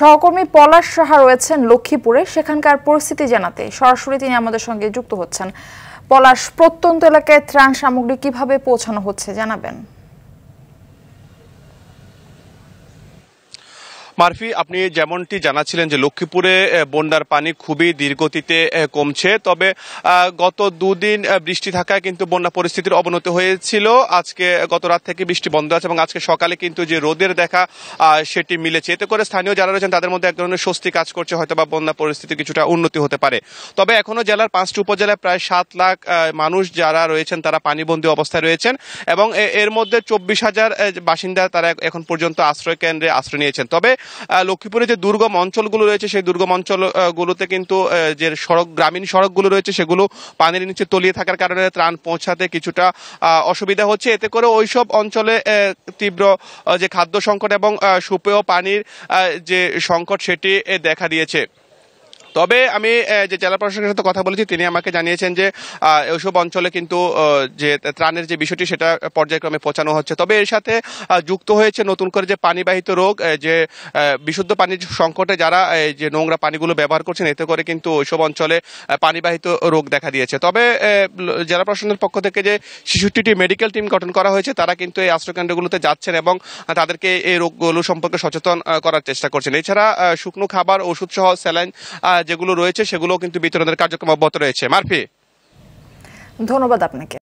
সহকর্মী পলাশ সাহা রয়েছেন লক্ষ্মীপুরে, সেখানকার পরিস্থিতি জানাতে সরাসরি তিনি আমাদের সঙ্গে যুক্ত হচ্ছেন। পলাশ, প্রত্যন্ত এলাকায় ত্রাণ সামগ্রী কিভাবে পৌঁছানো হচ্ছে জানাবেন? মারফি, আপনি যেমনটি জানাচ্ছিলেন যে লক্ষ্মীপুরে বন্যার পানি খুবই ধীরগতিতে কমছে, তবে গত দুদিন বৃষ্টি থাকায় কিন্তু বন্যা পরিস্থিতির অবনতি হয়েছিল। আজকে গত রাত থেকে বৃষ্টি বন্ধ আছে এবং আজকে সকালে কিন্তু যে রোদের দেখা সেটি মিলেছে। এতে করে স্থানীয় যারা রয়েছেন তাদের মধ্যে এক ধরনের স্বস্তি কাজ করছে, হয়তো বা বন্যা পরিস্থিতি কিছুটা উন্নতি হতে পারে। তবে এখনো জেলার 5টি উপজেলায় প্রায় 7 লাখ মানুষ যারা রয়েছেন তারা পানিবন্দী অবস্থায় রয়েছেন এবং এর মধ্যে 24,000 বাসিন্দা তারা এখন পর্যন্ত আশ্রয় কেন্দ্রে আশ্রয় নিয়েছেন। তবে লক্ষ্মীপুরে যে দুর্গম অঞ্চলগুলো রয়েছে সেই দুর্গম অঞ্চলগুলোতে কিন্তু যে গ্রামীণ সড়কগুলো রয়েছে সেগুলো পানির নিচে তলিয়ে থাকার কারণে ত্রাণ পৌঁছাতে কিছুটা অসুবিধা হচ্ছে। এতে করে ওইসব অঞ্চলে তীব্র যে খাদ্য সংকট এবং সুপেয় পানির যে সংকট সেটি দেখা দিয়েছে। তবে আমি যে জেলা প্রশাসকের সাথে কথা বলেছি তিনি আমাকে জানিয়েছেন যে ওইসব অঞ্চলে কিন্তু যে ত্রাণের যে বিষয়টি সেটা পর্যায়ক্রমে পৌঁছানো হচ্ছে। তবে এর সাথে যুক্ত হয়েছে নতুন করে যে পানিবাহিত রোগ, যে বিশুদ্ধ পানির সংকটে যারা যে নোংরা পানিগুলো ব্যবহার করছেন, এতে করে কিন্তু ওইসব অঞ্চলে পানিবাহিত রোগ দেখা দিয়েছে। তবে জেলা প্রশাসনের পক্ষ থেকে যে 66টি মেডিকেল টিম গঠন করা হয়েছে তারা কিন্তু এই আশ্রয়কেন্দ্রগুলোতে যাচ্ছেন এবং তাদেরকে এই রোগগুলো সম্পর্কে সচেতন করার চেষ্টা করছেন। এছাড়া শুকনো খাবার, ওষুধ সহ স্যালাইন যেগুলো রয়েছে সেগুলো কিন্তু বিতরণের কার্যক্রম অব্যাহত রয়েছে। মারফি, ধন্যবাদ আপনাকে।